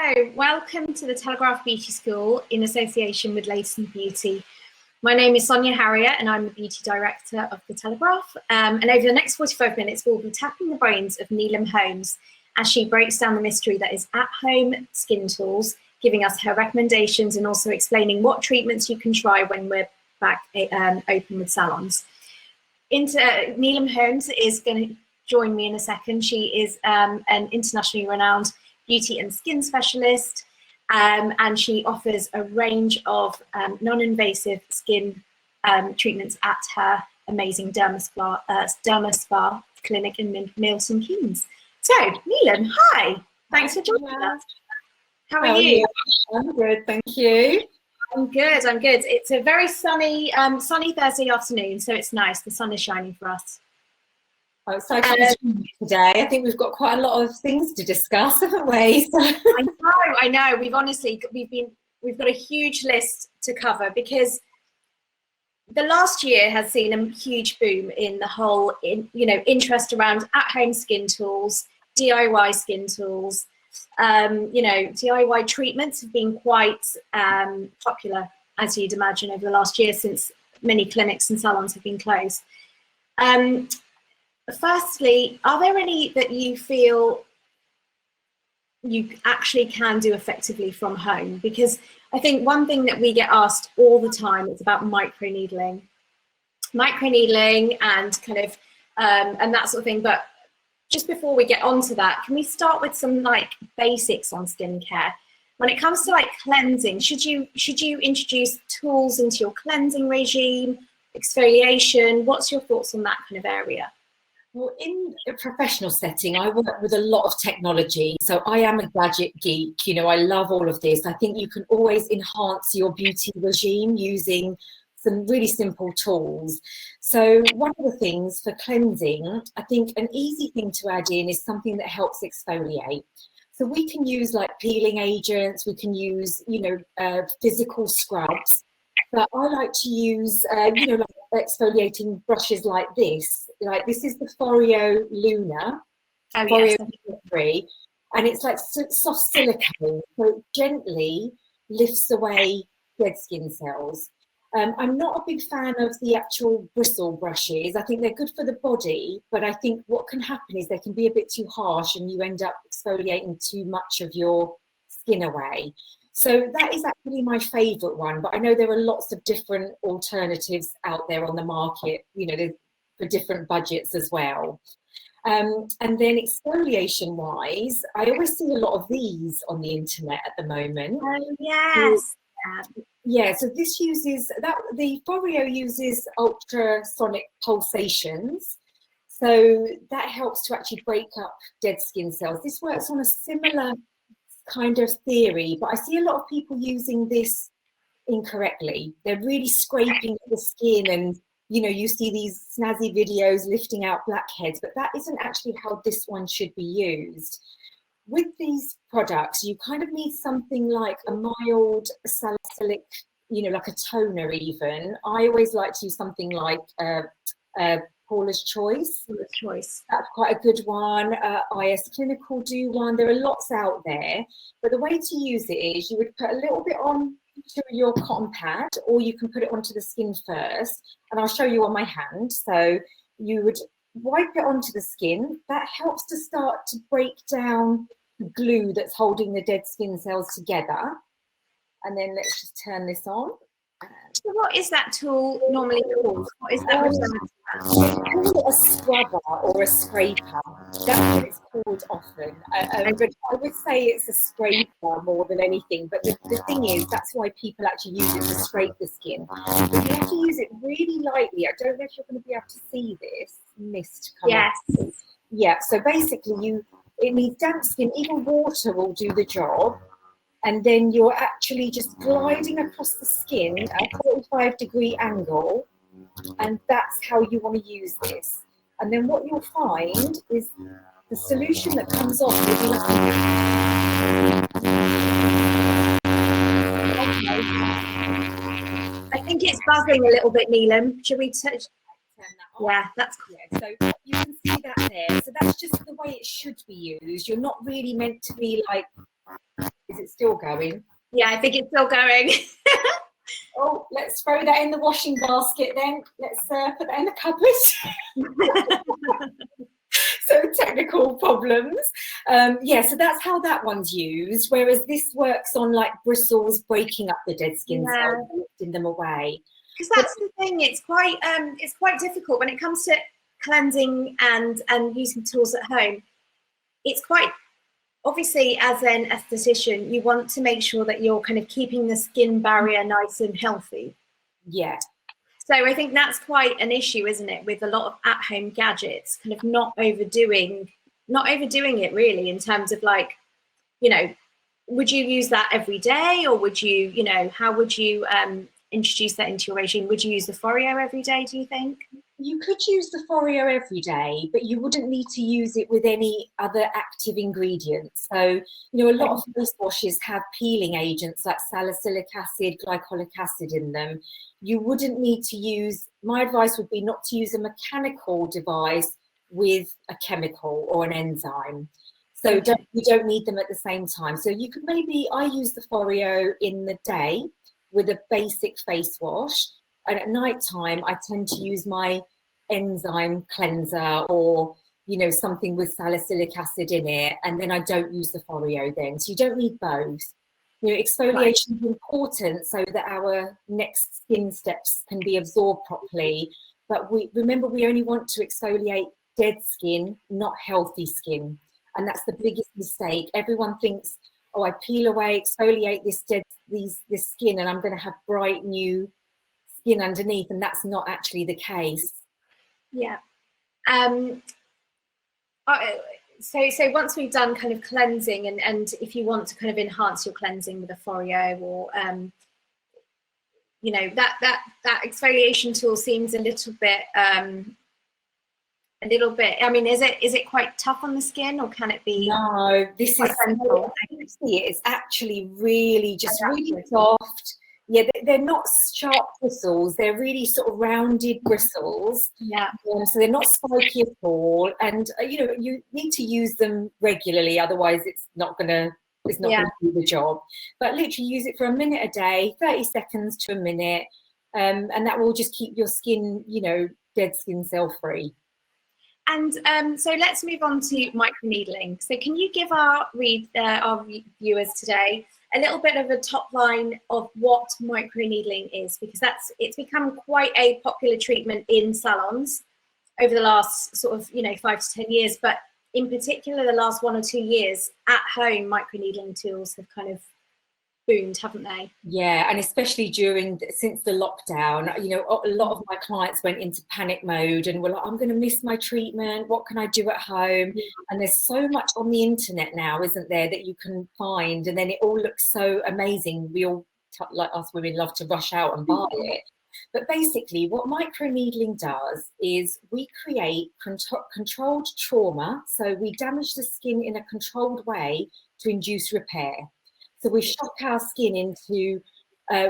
Hello, welcome to the Telegraph Beauty School in association with Leighton Beauty. My name is Sonia Haria and I'm the Beauty Director of the Telegraph. And over the next 45 minutes, we'll be tapping the brains of Nilam Holmes as she breaks down the mystery that is at-home skin tools, giving us her recommendations and also explaining what treatments you can try when we're back open with salons. Nilam Holmes is going to join me in a second. She is an internationally renowned beauty and skin specialist, and she offers a range of non-invasive skin treatments at her amazing Dermal Spa clinic in Milton Keynes. So, Nilam, hi. Thanks for joining us. How are you? I'm good, thank you. I'm good. It's a very sunny Thursday afternoon, so it's nice. The sun is shining for us. I'm excited to be here today. I think we've got quite a lot of things to discuss, haven't we? So. I know. We've got a huge list to cover because the last year has seen a huge boom in the whole, interest around at-home skin tools, DIY skin tools. DIY treatments have been quite popular, as you'd imagine, over the last year since many clinics and salons have been closed. Firstly, are there any that you feel you actually can do effectively from home? Because I think one thing that we get asked all the time is about microneedling and kind of and that sort of thing. But just before we get onto that, can we start with some basics on skincare? When it comes to cleansing, should you introduce tools into your cleansing regime, exfoliation? What's your thoughts on that kind of area? Well, in a professional setting, I work with a lot of technology. So I am a gadget geek. I love all of this. I think you can always enhance your beauty regime using some really simple tools. So one of the things for cleansing, I think an easy thing to add in is something that helps exfoliate. So we can use peeling agents, we can use, physical scrubs. But I like to use, exfoliating brushes like this. This is the Foreo Luna, Foreo 3, and it's soft silicone, so it gently lifts away dead skin cells. I'm not a big fan of the actual bristle brushes. I think they're good for the body, but I think what can happen is they can be a bit too harsh and you end up exfoliating too much of your skin away. So that is actually my favourite one, but I know there are lots of different alternatives out there on the market, for different budgets as well. And then exfoliation wise, I always see a lot of these on the internet at the moment. Oh, yes. Yeah, so this uses, the Foreo uses ultrasonic pulsations. So that helps to actually break up dead skin cells. This works on a similar kind of theory, but I see a lot of people using this incorrectly. They're really scraping the skin and you see these snazzy videos lifting out blackheads, but that isn't actually how this one should be used. With these products, you kind of need something like a mild salicylic, like a toner even. I always like to use something like Paula's Choice. That's quite a good one. IS Clinical do one. There are lots out there, but the way to use it is you would put a little bit on to your cotton pad, or you can put it onto the skin first, and I'll show you on my hand. So you would wipe it onto the skin. That helps to start to break down the glue that's holding the dead skin cells together. And then let's just turn this on. So what is that tool normally called? What is that? A scrubber or a scraper. That's what it's called often. But I would say it's a scraper more than anything. But the thing is, that's why people actually use it to scrape the skin. But you have to use it really lightly. I don't know if you're going to be able to see this mist coming. Yes. Yeah. So basically, it needs damp skin. Even water will do the job. And then you're actually just gliding across the skin at a 45-degree angle, and that's how you want to use this. And then what you'll find is the solution that comes off will be I think it's buzzing a little bit, Nilam. Should we turn that off? Yeah, that's cool. Yeah, so you can see that there. So that's just the way it should be used. You're not really meant to be is Is it still going? Yeah, I think it's still going. Oh, let's throw that in the washing basket then. Let's put that in the cupboard. So technical problems. Yeah, so that's how that one's used, whereas this works on like bristles, breaking up the dead skin cells and lifting them away. Because that's the thing, it's quite difficult when it comes to cleansing and using tools at home. It's quite, obviously, as an esthetician, you want to make sure that you're kind of keeping the skin barrier nice and healthy. Yeah. So I think that's quite an issue, isn't it, with a lot of at-home gadgets, kind of not overdoing it really, in terms of like, you know, would you use that every day, or would you, you know, how would you introduce that into your regime? Would you use the Foreo every day, do you think? You could use the Foreo every day, but you wouldn't need to use it with any other active ingredients. So, you know, a lot of face washes have peeling agents like salicylic acid, glycolic acid in them. You wouldn't need to use, my advice would be not to use a mechanical device with a chemical or an enzyme. So you don't need them at the same time. So you could maybe, I use the Foreo in the day with a basic face wash. And at night time, I tend to use my enzyme cleanser or, you know, something with salicylic acid in it. And then I don't use the Foreo then. So you don't need both. You know, exfoliation is important so that our next skin steps can be absorbed properly. But remember, we only want to exfoliate dead skin, not healthy skin. And that's the biggest mistake. Everyone thinks, oh, I peel away, exfoliate this skin, and I'm going to have bright new skin underneath, and that's not actually the case. Yeah. So once we've done kind of cleansing, and if you want to kind of enhance your cleansing with a Foreo, or you know, that exfoliation tool seems a little bit. I mean, is it quite tough on the skin, or can it be? No, this is. It's actually really just really soft. Yeah, they're not sharp bristles. They're really sort of rounded bristles. Yeah. So they're not spiky at all. And you know, you need to use them regularly, otherwise it's not going to do the job. But literally use it for a minute a day, 30 seconds to a minute, and that will just keep your skin, you know, dead skin cell free. And so let's move on to microneedling. So can you give our viewers today a little bit of a top line of what microneedling is, because it's become quite a popular treatment in salons over the last sort of, you know, 5 to 10 years, but in particular the last 1 or 2 years, at home microneedling tools have kind of boomed, haven't they? Yeah, and especially since the lockdown, you know, a lot of my clients went into panic mode and were like, I'm going to miss my treatment. What can I do at home? And there's so much on the internet now, isn't there, that you can find, and then it all looks so amazing. We all, like us women, love to rush out and buy it. But basically, what microneedling does is we create controlled trauma. So we damage the skin in a controlled way to induce repair. So we shock our skin into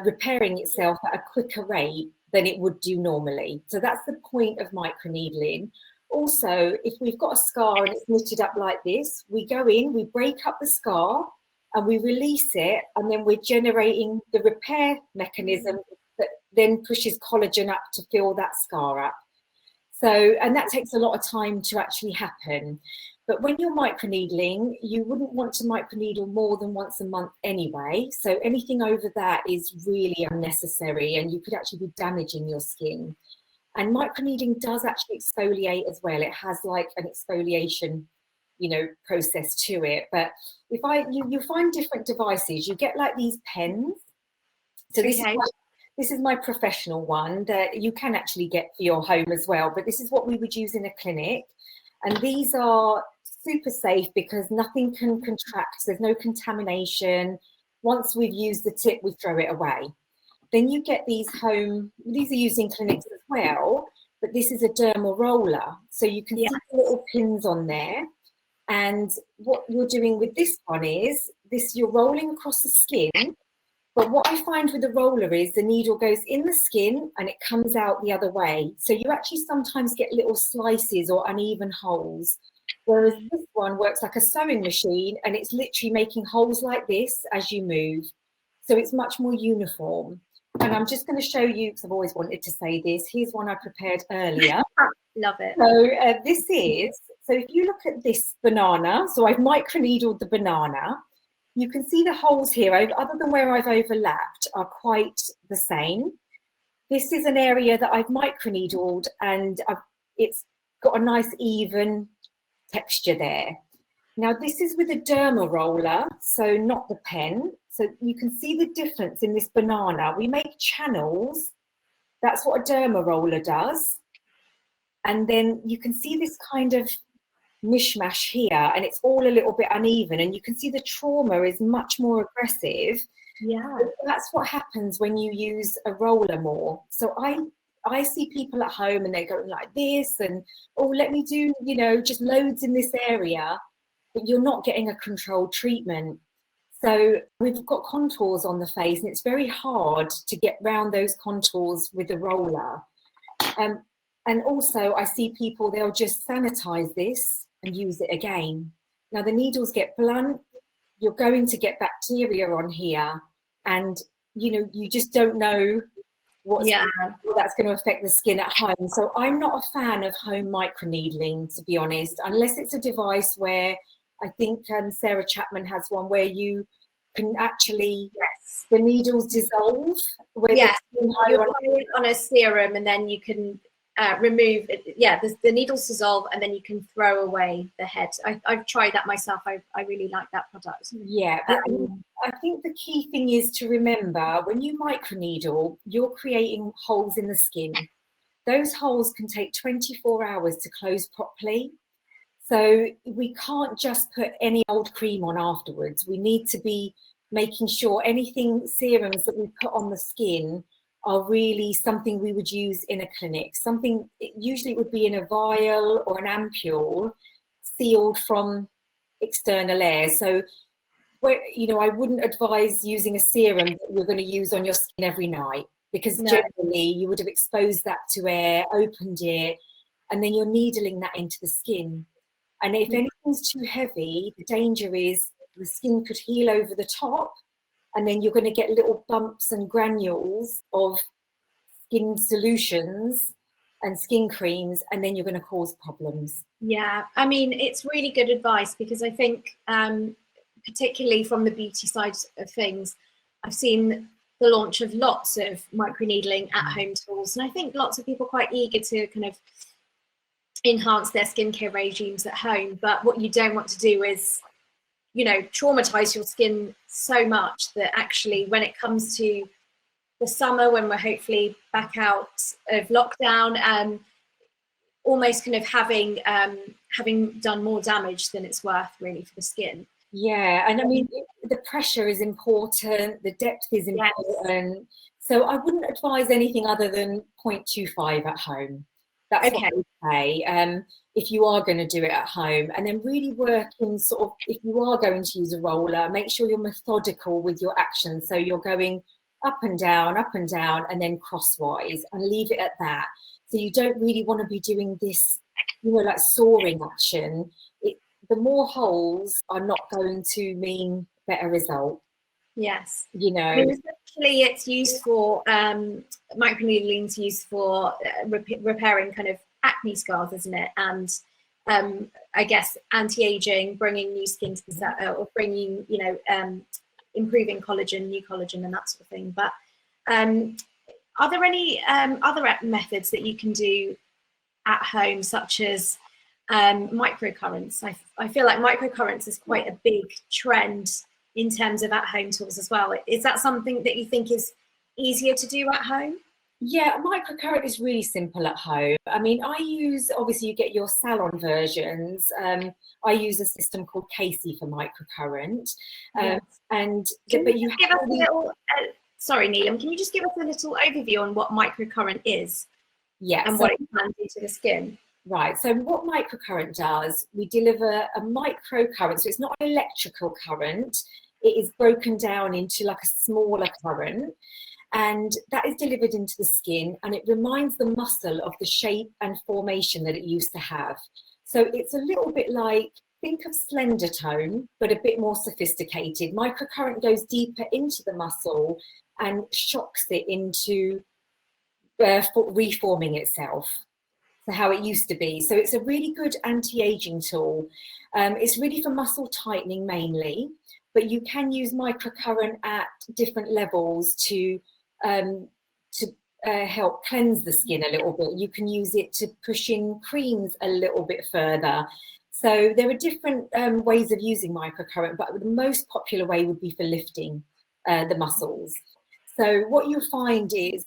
repairing itself at a quicker rate than it would do normally. So that's the point of microneedling. Also, if we've got a scar and it's knitted up like this, we go in, we break up the scar and we release it, and then we're generating the repair mechanism that then pushes collagen up to fill that scar up. So, and that takes a lot of time to actually happen. But when you're microneedling, you wouldn't want to microneedle more than once a month anyway. So anything over that is really unnecessary, and you could actually be damaging your skin. And microneedling does actually exfoliate as well. It has like an exfoliation, you know, process to it. But if you find different devices, you get like these pens. So this is my professional one that you can actually get for your home as well. But this is what we would use in a clinic. And these are super safe because nothing can contract. There's no contamination. Once we've used the tip, we throw it away. Then you get these are used in clinics as well, but this is a dermal roller. So you can see the little pins on there. And what you're doing with this one is you're rolling across the skin. But what I find with the roller is the needle goes in the skin and it comes out the other way. So you actually sometimes get little slices or uneven holes. Whereas this one works like a sewing machine, and it's literally making holes like this as you move. So it's much more uniform. And I'm just going to show you, because I've always wanted to say this. Here's one I prepared earlier. Love it. So so if you look at this banana, so I've microneedled the banana. You can see the holes here, other than where I've overlapped, are quite the same. This is an area that I've microneedled, and it's got a nice even texture there. Now this is with a Dermal Roller, so not the pen. So you can see the difference in this banana. We make channels. That's what a Dermal Roller does. And then you can see this kind of mishmash here, and it's all a little bit uneven, and you can see the trauma is much more aggressive. Yeah, that's what happens when you use a roller more. So I see people at home and they're going like this, and oh, let me do, you know, just loads in this area, but you're not getting a controlled treatment. So we've got contours on the face, and it's very hard to get round those contours with a roller. And also I see people, they'll just sanitize this and use it again. Now the needles get blunt, you're going to get bacteria on here, and you know, you just don't know that's going to affect the skin at home. So I'm not a fan of home microneedling, to be honest, unless it's a device where I think Sarah Chapman has one where you can actually, the needles dissolve. You apply it on a serum, and then you can remove it. Yeah, the needles dissolve, and then you can throw away the head. I've tried that myself. I really like that product. Yeah, I think the key thing is to remember, when you microneedle, you're creating holes in the skin. Those holes can take 24 hours to close properly. So we can't just put any old cream on afterwards. We need to be making sure serums that we put on the skin are really something we would use in a clinic. Usually it would be in a vial or an ampule, sealed from external air. So, you know, I wouldn't advise using a serum that you're going to use on your skin every night, because generally you would have exposed that to air, opened it, and then you're needling that into the skin. And if anything's too heavy, the danger is the skin could heal over the top, and then you're going to get little bumps and granules of skin solutions and skin creams, and then you're going to cause problems. Yeah, I mean, it's really good advice, because I think particularly from the beauty side of things, I've seen the launch of lots of microneedling at home tools, and I think lots of people are quite eager to kind of enhance their skincare regimes at home. But what you don't want to do is, you know, traumatize your skin so much that actually when it comes to the summer, when we're hopefully back out of lockdown, almost kind of having done more damage than it's worth really for the skin. Yeah, and I mean, the pressure is important, the depth is important. Yes. So I wouldn't advise anything other than 0.25 at home. That's okay. What I say. If you are going to do it at home, and then really work in sort of, if you are going to use a roller, make sure you're methodical with your action. So you're going up and down, and then crosswise, and leave it at that. So you don't really want to be doing this, you know, like soaring action. The more holes are not going to mean better result. Yes. You know, I mean, essentially it's used for, microneedling's used for repairing kind of acne scars, isn't it? And I guess anti-aging, bringing new skin to the set, or bringing, you know, improving new collagen and that sort of thing. But are there any other methods that you can do at home, such as microcurrents? I feel like microcurrents is quite a big trend in terms of at-home tools as well. Is that something that you think is easier to do at home? Yeah, microcurrent is really simple at home. I mean, obviously you get your salon versions. I use a system called Casey for microcurrent. Yes. And but you give us a little, sorry, Nilam, can you just give us a little overview on what microcurrent is? Yeah. And what it can do to the skin? Right, so what microcurrent does, we deliver a microcurrent, so it's not an electrical current, it is broken down into like a smaller current, and that is delivered into the skin, and it reminds the muscle of the shape and formation that it used to have. So it's a little bit like think of slender tone, but a bit more sophisticated. Microcurrent goes deeper into the muscle and shocks it into reforming itself to how it used to be. So it's a really good anti-aging tool. It's really for muscle tightening mainly, but you can use microcurrent at different levels to help cleanse the skin a little bit. You can use it to push in creams a little bit further. So there are different ways of using microcurrent, but the most popular way would be for lifting the muscles. So what you'll find is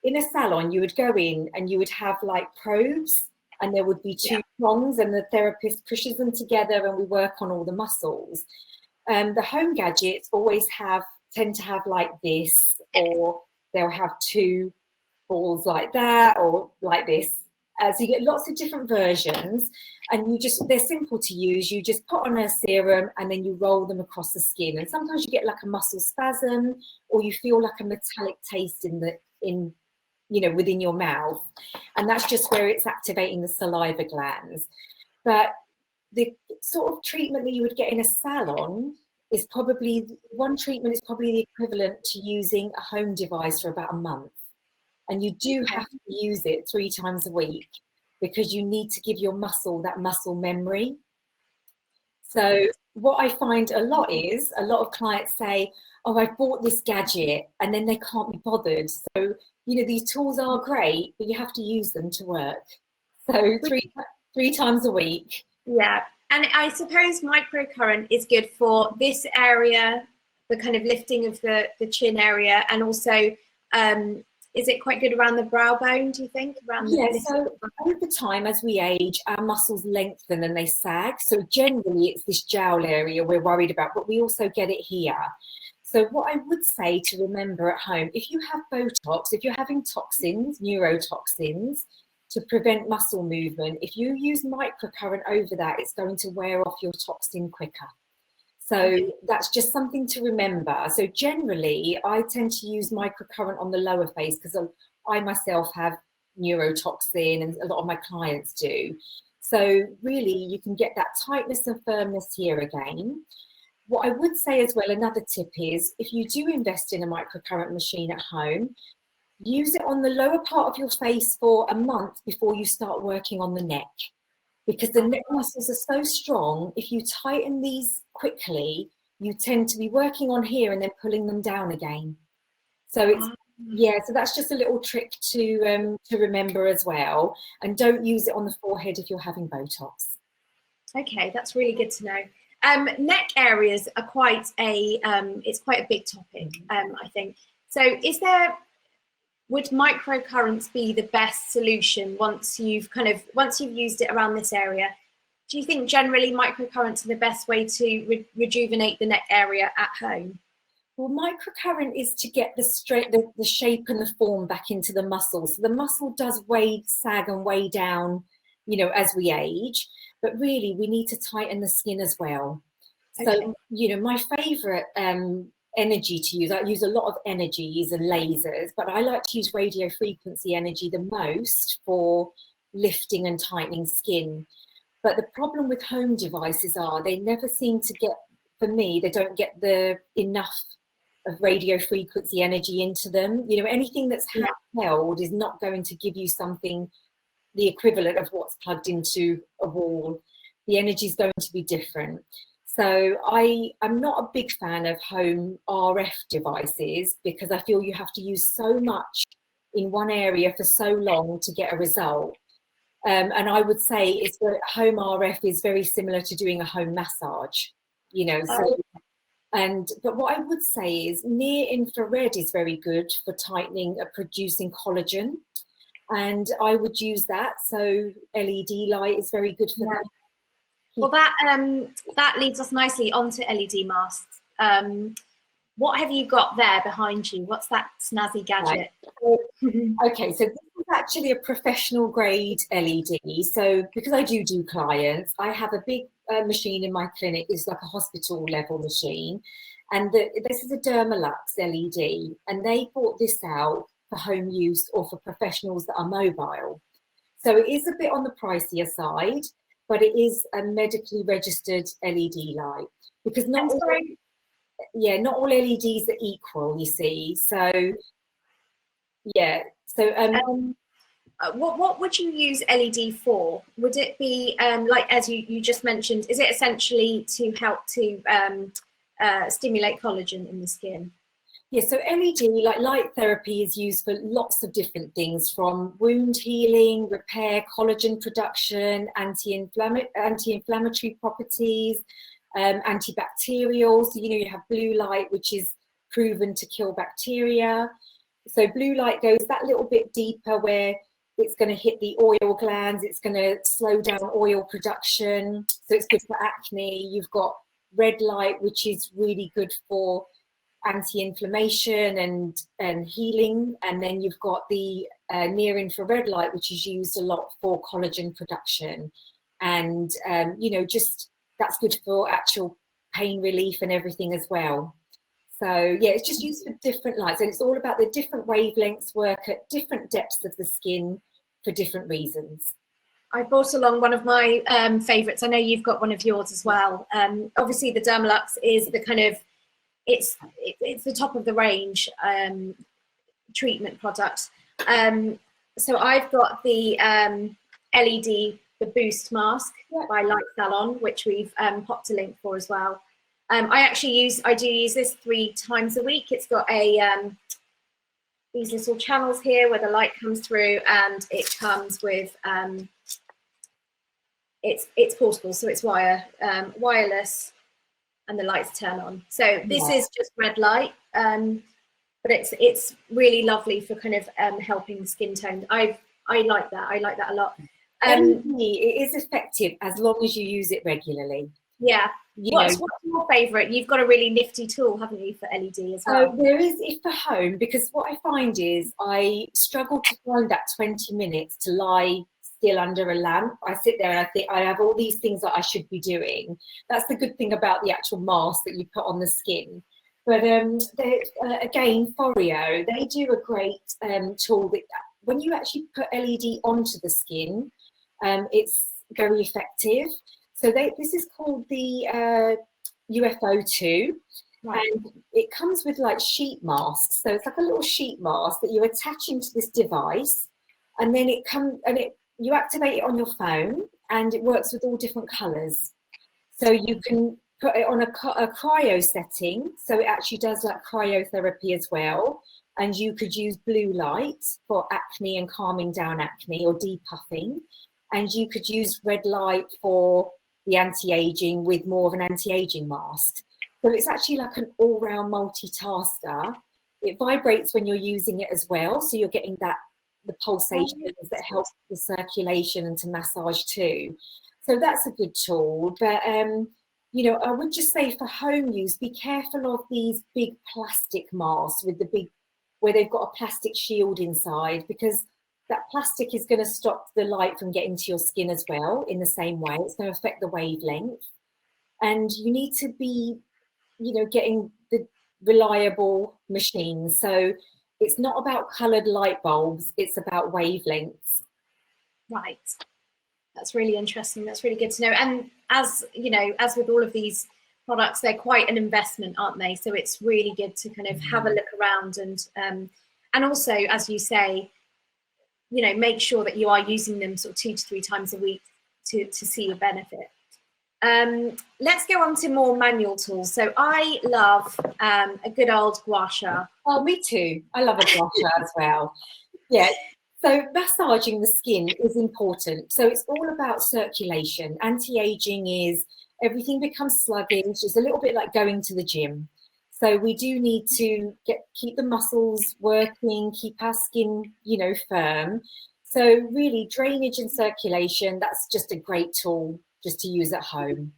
in a salon, you would go in and you would have like probes, and there would be two prongs, and the therapist pushes them together and we work on all the muscles. The home gadgets always tend to have like this, or they'll have two balls like that, or like this. So you get lots of different versions, and they're simple to use. You just put on a serum and then you roll them across the skin. And sometimes you get like a muscle spasm, or you feel like a metallic taste within your mouth. And that's just where it's activating the saliva glands. But the sort of treatment that you would get in a salon is probably the equivalent to using a home device for about a month. And you do have to use it 3 times a week because you need to give your muscle that muscle memory. So what I find a lot of clients say, oh, I've bought this gadget, and then they can't be bothered. So, these tools are great, but you have to use them to work. So three times a week. Yeah. And I suppose microcurrent is good for this area, the kind of lifting of the chin area, and also is it quite good around the brow bone, do you think? So over time, as we age, our muscles lengthen and they sag. So generally, it's this jowl area we're worried about, but we also get it here. So what I would say to remember at home, if you have Botox, if you're having toxins, neurotoxins, to prevent muscle movement, if you use microcurrent over that, it's going to wear off your toxin quicker. So that's just something to remember. So generally, I tend to use microcurrent on the lower face because I myself have neurotoxin, and a lot of my clients do. So really, you can get that tightness and firmness here again. What I would say as well, another tip is, if you do invest in a microcurrent machine at home, use it on the lower part of your face for a month before you start working on the neck. Because the neck muscles are so strong, if you tighten these quickly, you tend to be working on here and then pulling them down again. So so that's just a little trick to remember as well. And don't use it on the forehead if you're having Botox. Okay, that's really good to know. Neck areas are quite a big topic, I think. So would microcurrents be the best solution once you've used it around this area? Do you think generally microcurrents are the best way to rejuvenate the neck area at home? Well, microcurrent is to get the shape and the form back into the muscle. So the muscle does sag and weigh down, as we age, but really we need to tighten the skin as well. Okay. So, my favorite energy to use, I use a lot of energies and lasers, but I like to use radio frequency energy the most for lifting and tightening skin. But the problem with home devices they never seem to get, for me, they don't get enough of radio frequency energy into them. Anything that's handheld is not going to give you something, the equivalent of what's plugged into a wall. The energy is going to be different. So I'm not a big fan of home RF devices because I feel you have to use so much in one area for so long to get a result. And I would say home RF is very similar to doing a home massage, but what I would say is near infrared is very good for tightening, producing collagen. And I would use that. So LED light is very good for that. Well, that leads us nicely onto LED masks. What have you got there behind you? What's that snazzy gadget? Right. Okay, so this is actually a professional grade LED. So because I do clients, I have a big machine in my clinic. It's like a hospital level machine. And this is a Dermal LED. And they brought this out for home use or for professionals that are mobile. So it is a bit on the pricier side. but it is a medically registered LED light, because not all LEDs are equal, you see. So yeah, so what would you use LED for? Would it be like, as you just mentioned, is it essentially to help to stimulate collagen in the skin? Yeah, so LED, like light therapy, is used for lots of different things, from wound healing, repair, collagen production, anti-inflammatory properties, antibacterial. So, you have blue light, which is proven to kill bacteria. So blue light goes that little bit deeper, where it's going to hit the oil glands, it's going to slow down oil production, so it's good for acne. You've got red light, which is really good for anti-inflammation and healing, and then you've got the near infrared light, which is used a lot for collagen production, and just that's good for actual pain relief and everything as well. So yeah, it's just used for different lights, and it's all about the different wavelengths work at different depths of the skin for different reasons. I brought along one of my favorites. I know you've got one of yours as well. Obviously the Dermalux is the kind of, it's the top of the range treatment product. So I've got the LED, the Boost Mask by Light Salon, which we've popped a link for as well. I do use this 3 times a week. It's got a these little channels here where the light comes through, and it comes with it's portable, so it's wireless, and the lights turn on. So this is just red light, but it's really lovely for kind of helping the skin tone. I like that. I like that a lot. It is effective as long as you use it regularly. Yeah. What's your favourite? You've got a really nifty tool, haven't you, for LED as well? There is it for home, because what I find is I struggle to find that 20 minutes to lie still under a lamp. I sit there and I think I have all these things that I should be doing. That's the good thing about the actual mask that you put on the skin. But again, Foreo, they do a great tool that when you actually put LED onto the skin, it's very effective. So this is called the UFO 2, and it comes with like sheet masks. So it's like a little sheet mask that you attach into this device, and then you activate it on your phone, and it works with all different colours. So you can put it on a cryo setting, so it actually does like cryotherapy as well. And you could use blue light for acne and calming down acne or depuffing, and you could use red light for the anti-aging with more of an anti-aging mask. So it's actually like an all-round multitasker. It vibrates when you're using it as well, so you're getting the pulsations that help the circulation and to massage too. So that's a good tool. But I would just say for home use, be careful of these big plastic masks with where they've got a plastic shield inside, because that plastic is going to stop the light from getting to your skin as well in the same way. It's going to affect the wavelength. And you need to be, getting the reliable machines. So it's not about coloured light bulbs, it's about wavelengths. Right. That's really interesting. That's really good to know. And as with all of these products, they're quite an investment, aren't they? So it's really good to kind of have a look around and also, as you say, make sure that you are using them sort of 2 to 3 times a week to see your benefit. Let's go on to more manual tools. So I love a good old gua sha. Oh, me too. I love a gua sha as well. Yeah. So massaging the skin is important. So it's all about circulation. Anti-aging is everything becomes sluggish. It's a little bit like going to the gym. So we do need to keep the muscles working, keep our skin, firm. So really drainage and circulation, that's just a great tool just to use at home.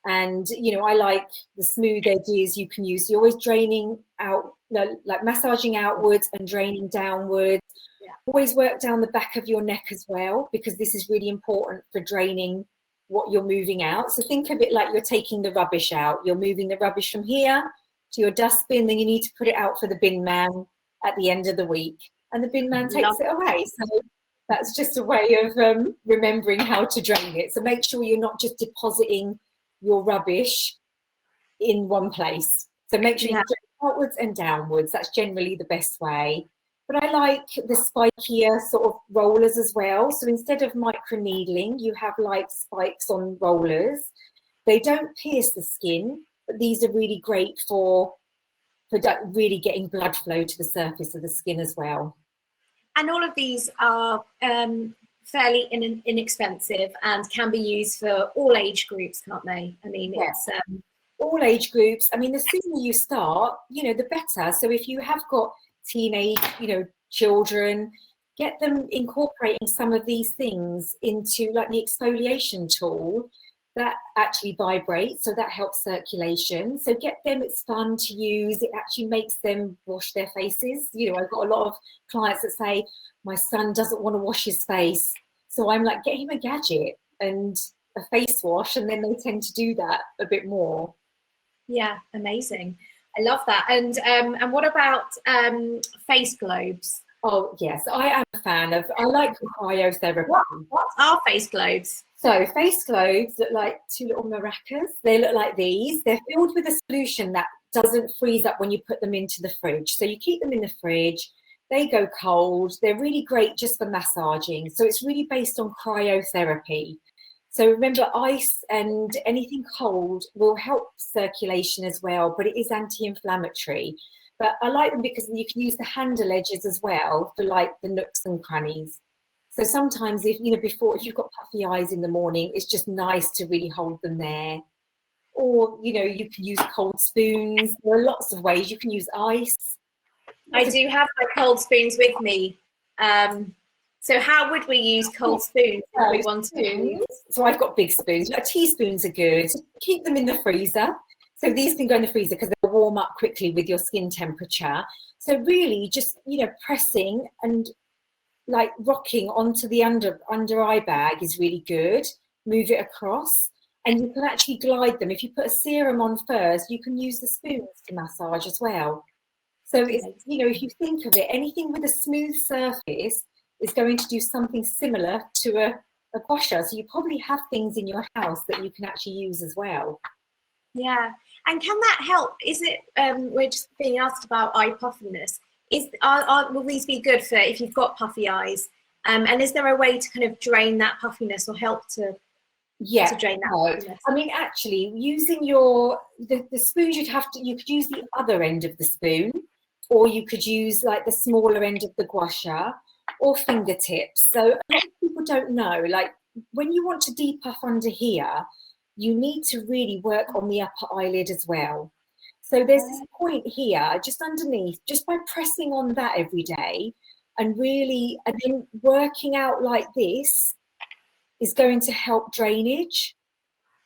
And, I like the smooth edges you can use. You're always draining out, like massaging outwards and draining downwards. Yeah. Always work down the back of your neck as well, because this is really important for draining what you're moving out. So think of it like you're taking the rubbish out. You're moving the rubbish from here to your dustbin, then you need to put it out for the bin man at the end of the week, and the bin man takes it away. So That's just a way of remembering how to drain it. So make sure you're not just depositing your rubbish in one place. So make sure you drain outwards and downwards. That's generally the best way. But I like the spikier sort of rollers as well. So instead of microneedling, you have like spikes on rollers. They don't pierce the skin, but these are really great for really getting blood flow to the surface of the skin as well. And all of these are fairly inexpensive and can be used for all age groups, can't they? I mean, it's all age groups. I mean, the sooner you start, the better. So if you have got teenage, children, get them incorporating some of these things into like the exfoliation tool that actually vibrates, so that helps circulation. So get them, it's fun to use. It actually makes them wash their faces. I've got a lot of clients that say, my son doesn't want to wash his face. So I'm like, get him a gadget and a face wash, and then they tend to do that a bit more. Yeah, amazing. I love that. And what about face globes? Oh yes, I am a fan of. I like cryotherapy. What are face globes? So face globes look like two little maracas. They look like these. They're filled with a solution that doesn't freeze up when you put them into the fridge. So you keep them in the fridge. They go cold. They're really great just for massaging. So it's really based on cryotherapy. So remember, ice and anything cold will help circulation as well, but it is anti-inflammatory. But I like them because you can use the handle edges as well for like the nooks and crannies. So sometimes if you've got puffy eyes in the morning, it's just nice to really hold them there. Or, you can use cold spoons. There are lots of ways. You can use ice. I do have my cold spoons with me. So how would we use cold spoons if we want to? So I've got big spoons. Teaspoons are good. Keep them in the freezer. So these can go in the freezer because they'll warm up quickly with your skin temperature. So really just, pressing and like rocking onto the under eye bag is really good. Move it across, and you can actually glide them. If you put a serum on first, you can use the spoons to massage as well. So it's, if you think of it, anything with a smooth surface is going to do something similar to a gusher. So you probably have things in your house that you can actually use as well. Yeah, and can that help? Is it, we're just being asked about eye puffiness. Will these be good for if you've got puffy eyes? And is there a way to kind of drain that puffiness or help to drain that puffiness? I mean, actually, using the spoons, you could use the other end of the spoon, or you could use like the smaller end of the gusher, or fingertips. So a lot of people don't know, like when you want to depuff under here, you need to really work on the upper eyelid as well. So there's this point here, just underneath, just by pressing on that every day and then working out like this is going to help drainage.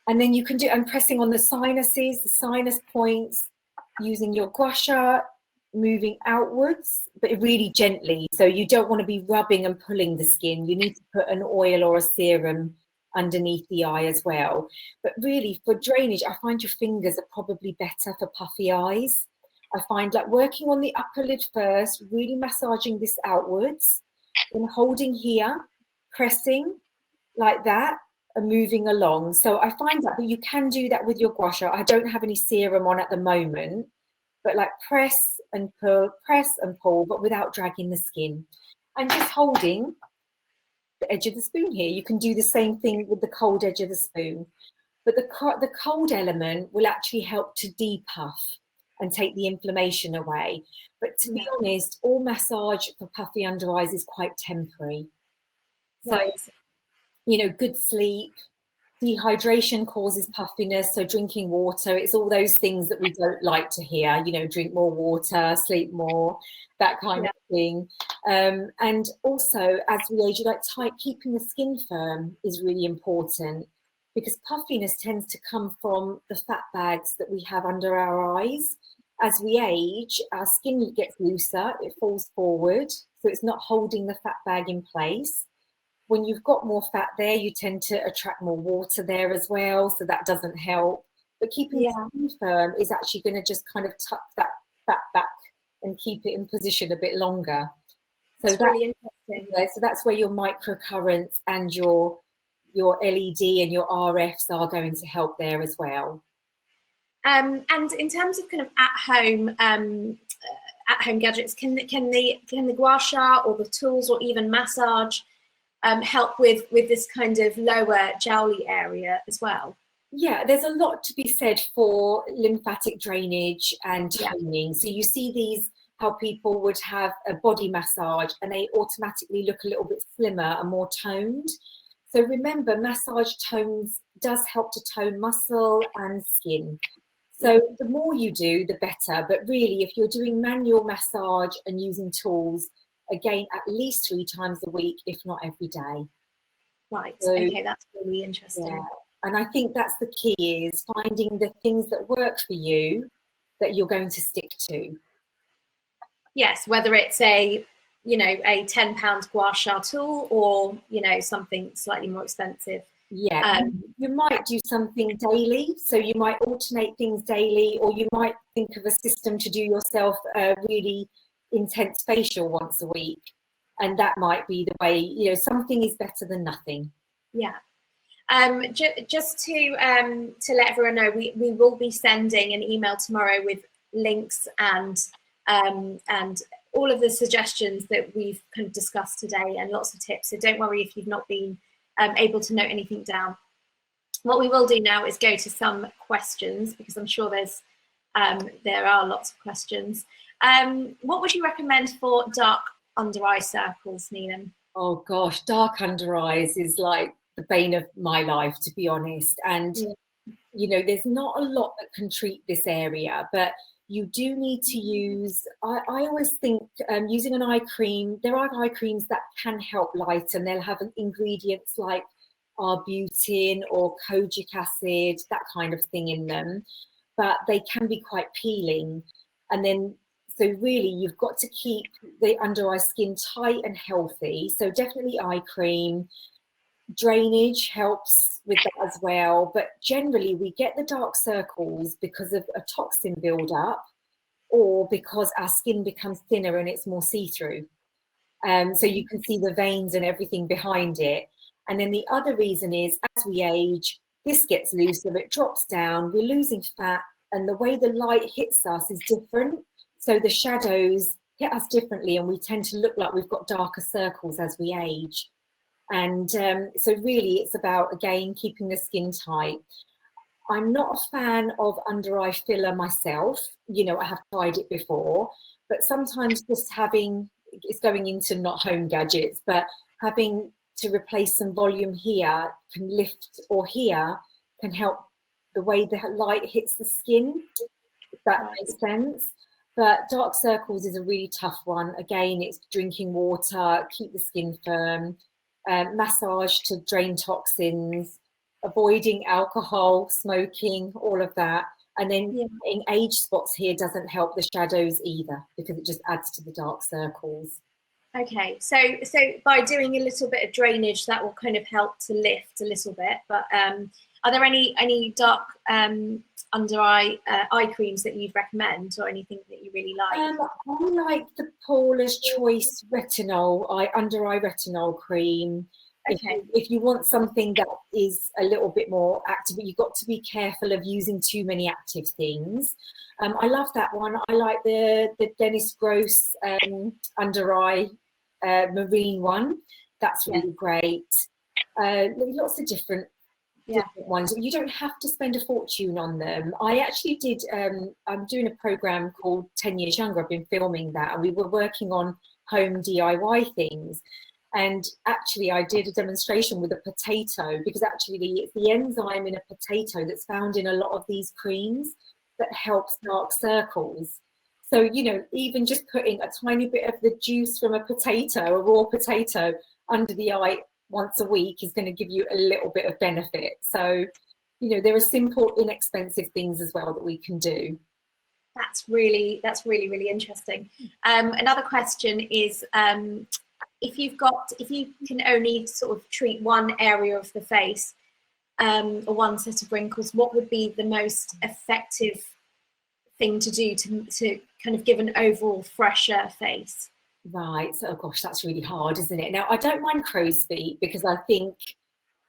And then you can and pressing on the sinuses, the sinus points, using your gusher, moving outwards, but really gently. So you don't want to be rubbing and pulling the skin. You need to put an oil or a serum underneath the eye as well. But really for drainage, I find your fingers are probably better for puffy eyes. I find like working on the upper lid first, really massaging this outwards, then holding here, pressing like that and moving along. So I find that, but you can do that with your gusher. I don't have any serum on at the moment, but like press and pull, but without dragging the skin. And just holding the edge of the spoon here. You can do the same thing with the cold edge of the spoon. But the cold element will actually help to depuff and take the inflammation away. But to be honest, all massage for puffy under eyes is quite temporary. So, good sleep, dehydration causes puffiness, so drinking water, it's all those things that we don't like to hear, drink more water, sleep more, that kind of thing. And also, as we age, keeping the skin firm is really important, because puffiness tends to come from the fat bags that we have under our eyes. As we age, our skin gets looser, it falls forward, so it's not holding the fat bag in place. When you've got more fat there, you tend to attract more water there as well, so that doesn't help. But keeping the skin firm is actually going to just kind of tuck that fat back and keep it in position a bit longer. That's really interesting. Yeah, so that's where your microcurrents and your LED and your RFs are going to help there as well. And in terms of kind of at-home gadgets, can the gua sha or the tools or even massage help with this kind of lower jowly area as well? Yeah, there's a lot to be said for lymphatic drainage and toning. So you see these, how people would have a body massage and they automatically look a little bit slimmer and more toned. So remember, massage does help to tone muscle and skin. So the more you do, the better. But really, if you're doing manual massage and using tools, again, at least 3 times a week, if not every day. Right. So, okay, that's really interesting. Yeah. And I think that's the key, is finding the things that work for you that you're going to stick to. Yes, whether it's a £10 gua sha tool or, something slightly more expensive. Yeah, you might do something daily. So you might alternate things daily, or you might think of a system to do yourself a really intense facial once a week. And that might be the way, something is better than nothing. Yeah. Just to let everyone know, we will be sending an email tomorrow with links and all of the suggestions that we've kind of discussed today and lots of tips. So don't worry if you've not been able to note anything down. What we will do now is go to some questions, because I'm sure there are lots of questions. What would you recommend for dark under eye circles, Nilam? Oh gosh, dark under eyes is like the bane of my life, to be honest. And there's not a lot that can treat this area, but you do need to use, I always think using an eye cream, there are eye creams that can help lighten. They'll have ingredients like arbutin or kojic acid, that kind of thing in them, but they can be quite peeling. And then, so really you've got to keep the under eye skin tight and healthy. So definitely eye cream. Drainage helps with that as well, but generally we get the dark circles because of a toxin buildup, or because our skin becomes thinner and it's more see-through. So you can see the veins and everything behind it. And then the other reason is, as we age, this gets looser, it drops down, we're losing fat, and the way the light hits us is different. So the shadows hit us differently, and we tend to look like we've got darker circles as we age. And so really it's about, again, keeping the skin tight. I'm not a fan of under eye filler myself. I have tried it before, but sometimes just having, it's going into not home gadgets, but having to replace some volume here can lift, or here can help the way the light hits the skin, if that makes sense. But dark circles is a really tough one. Again, it's drinking water, keep the skin firm. Massage to drain toxins, avoiding alcohol, smoking, all of that. And then in age spots here doesn't help the shadows either, because it just adds to the dark circles. Okay, so by doing a little bit of drainage, that will kind of help to lift a little bit. But are there any dark under eye creams that you'd recommend, or anything that you really like? I like the Paula's Choice Retinol, under eye retinol cream. Okay. If you want something that is a little bit more active, but you've got to be careful of using too many active things. I love that one. I like the Dennis Gross under eye marine one. That's really great. Lots of different ones. You don't have to spend a fortune on them. I actually did, I'm doing a program called 10 Years Younger. I've been filming that, and we were working on home DIY things. And actually I did a demonstration with a potato, because actually it's the enzyme in a potato that's found in a lot of these creams that helps dark circles. So, even just putting a tiny bit of the juice from a potato, a raw potato, under the eye once a week is going to give you a little bit of benefit. So, there are simple, inexpensive things as well that we can do. That's really, really interesting. Another question is, if you can only sort of treat one area of the face, or one set of wrinkles, what would be the most effective thing to do to kind of give an overall fresher face? Right. So, oh gosh, that's really hard, isn't it? Now, I don't mind crow's feet because I think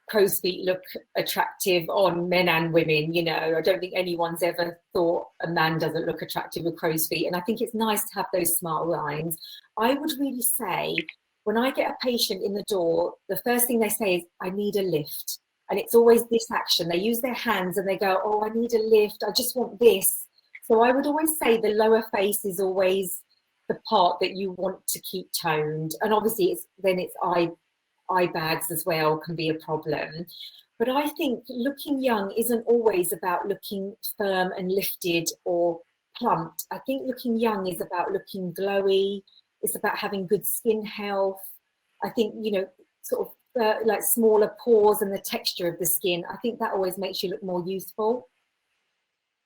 crow's feet look attractive on men and women. You know, I don't think anyone's ever thought a man doesn't look attractive with crow's feet. And I think it's nice to have those smile lines. I would really say when I get a patient in the door, the first thing they say is, I need a lift. And it's always this action. They use their hands and they go, oh, I need a lift. I just want this. So I would always say the lower face is always the part that you want to keep toned. And obviously it's eye bags as well can be a problem. But I think looking young isn't always about looking firm and lifted or plumped. I think looking young is about looking glowy. It's about having good skin health. I think, you know, sort of like smaller pores and the texture of the skin. I think that always makes you look more youthful.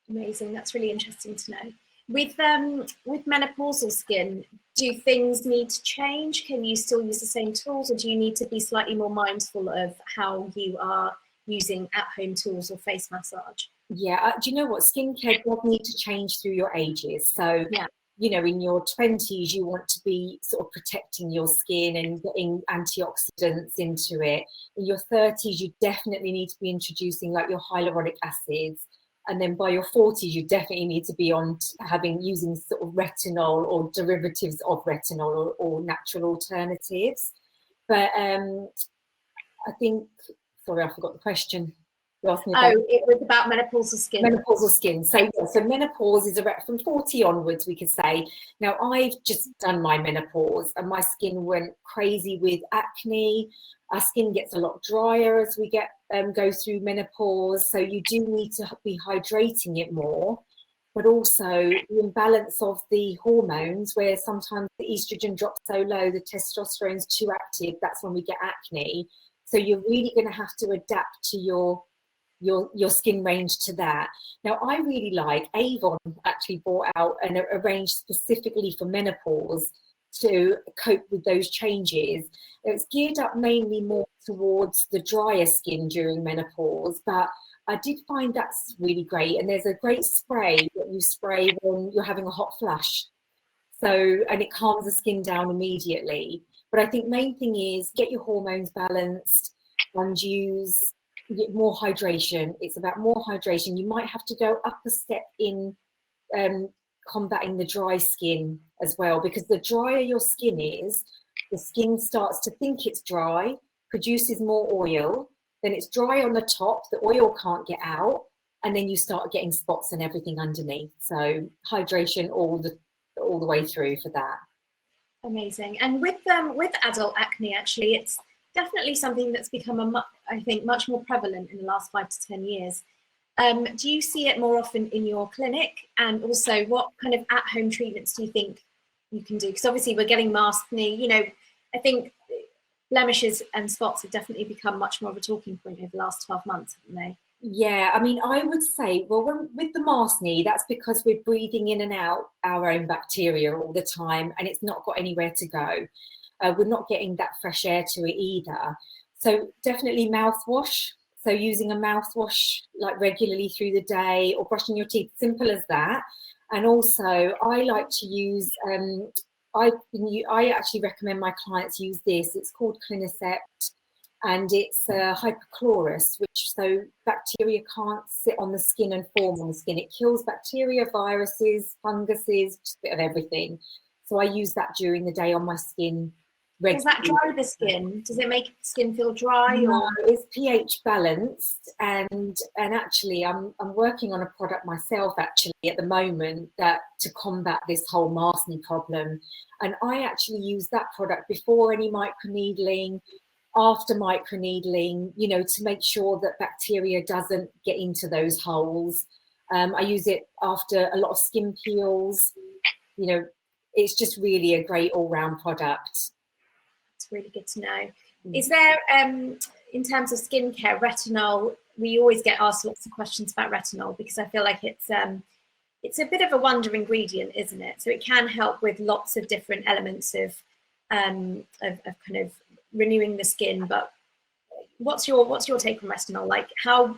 Amazing. That's really interesting to know. With menopausal skin, do things need to change? Can you still use the same tools, or do you need to be slightly more mindful of how you are using at-home tools or face massage? Yeah, do you know what? Skincare does need to change through your ages. So, yeah, you know, in your 20s, you want to be sort of protecting your skin and getting antioxidants into it. In your 30s, you definitely need to be introducing like your hyaluronic acids. And then by your 40s, you definitely need to be on using sort of retinol or derivatives of retinol or natural alternatives. But I think, sorry, I forgot the question. You asked me about it was about menopausal skin. Menopausal skin. So yeah, so menopause is about from 40 onwards, we could say. Now I've just done my menopause and my skin went crazy with acne. Our skin gets a lot drier as we go through menopause. So you do need to be hydrating it more, but also the imbalance of the hormones, where sometimes the estrogen drops so low, the testosterone's too active. That's when we get acne. So you're really going to have to adapt to your skin range to that. Now, I really like Avon actually brought out a range specifically for menopause to cope with those changes. It's geared up mainly more towards the drier skin during menopause, but I did find that's really great. And there's a great spray that you spray when you're having a hot flush. So, and it calms the skin down immediately. But I think main thing is get your hormones balanced and use more hydration. It's about more hydration. You might have to go up a step in combating the dry skin as well, because the drier your skin is, the skin starts to think it's dry, produces more oil, then it's dry on the top, the oil can't get out, and then you start getting spots and everything underneath. So hydration all the way through for that. Amazing. And with adult acne, actually, it's definitely something that's become I think much more prevalent in the last 5 to 10 years. Do you see it more often in your clinic? And also, what kind of at-home treatments do you think you can do? Because obviously we're getting maskne. You know, I think blemishes and spots have definitely become much more of a talking point over the last 12 months, haven't they? Yeah, I mean, I would say, well, with the maskne, that's because we're breathing in and out our own bacteria all the time, and it's not got anywhere to go. We're not getting that fresh air to it either. So definitely mouthwash. So using a mouthwash like regularly through the day, or brushing your teeth, simple as that. And also I like to use, I actually recommend my clients use this. It's called Clinicept, and it's hypochlorous, which so bacteria can't sit on the skin and form on the skin. It kills bacteria, viruses, funguses, just a bit of everything. So I use that during the day on my skin. Does that dry the skin? Does it make the skin feel dry? No, it's pH balanced, and actually I'm working on a product myself actually at the moment that to combat this whole maskne problem. And I actually use that product before any microneedling, after microneedling, you know, to make sure that bacteria doesn't get into those holes. I use it after a lot of skin peels. You know, it's just really a great all-round product. It's really good to know. Is there, in terms of skincare, retinol? We always get asked lots of questions about retinol because I feel like it's a bit of a wonder ingredient, isn't it? So it can help with lots of different elements of kind of renewing the skin. But what's your take on retinol? Like, how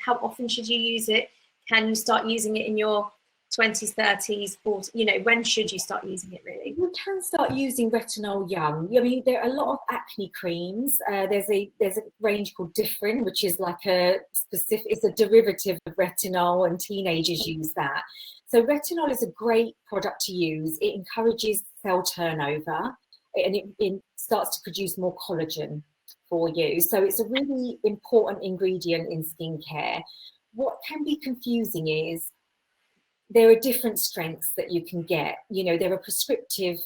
often should you use it? Can you start using it in your 20s, 30s, 40s? You know, when should you start using it really? You can start using retinol young. I mean, there are a lot of acne creams. There's a range called Differin, which is like it's a derivative of retinol, and teenagers use that. So retinol is a great product to use. It encourages cell turnover, and it starts to produce more collagen for you. So it's a really important ingredient in skincare. What can be confusing is there are different strengths that you can get. You know, there's prescriptive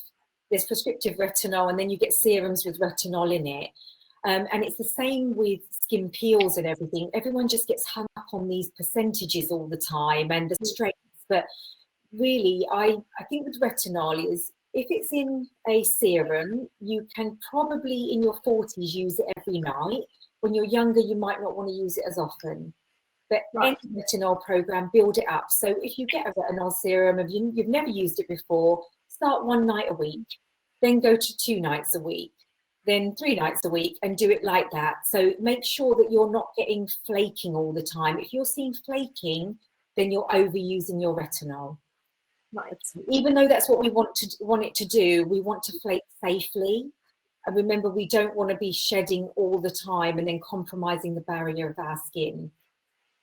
retinol, and then you get serums with retinol in it. And it's the same with skin peels and everything. Everyone just gets hung up on these percentages all the time and the strengths. But really, I think with retinol is, if it's in a serum, you can probably in your 40s use it every night. When you're younger, you might not want to use it as often. But any retinol program, build it up. So if you get a retinol serum, if you've never used it before, start 1 night a week, then go to 2 nights a week, then 3 nights a week, and do it like that. So make sure that you're not getting flaking all the time. If you're seeing flaking, then you're overusing your retinol. Right. Even though that's what we want it to do, we want to flake safely. And remember, we don't want to be shedding all the time and then compromising the barrier of our skin.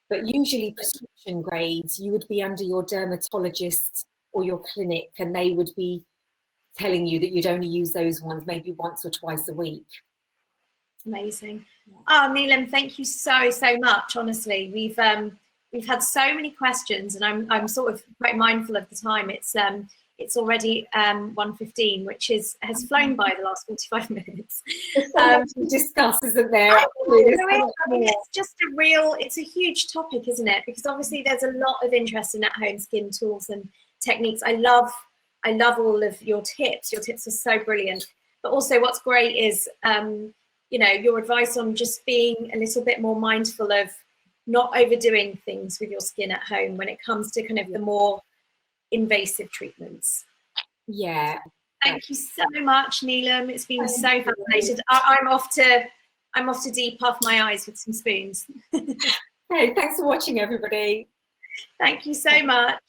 But usually prescription grades, you would be under your dermatologist or your clinic, and they would be telling you that you'd only use those ones maybe once or twice a week. Amazing. Oh, Nilam, thank you so much. Honestly, we've had so many questions, and I'm sort of quite mindful of the time. It's already 1:15, which has flown by the last 45 minutes. To discuss, isn't there? It's a huge topic, isn't it? Because obviously there's a lot of interest in at-home skin tools and techniques. I love all of your tips. Your tips are so brilliant. But also what's great is, you know, your advice on just being a little bit more mindful of not overdoing things with your skin at home when it comes to kind of the more invasive treatments. Yeah. Thank you so much, Nilam. It's been so fascinating. I'm off to depuff my eyes with some spoons. Hey, thanks for watching, everybody. Thank you so much.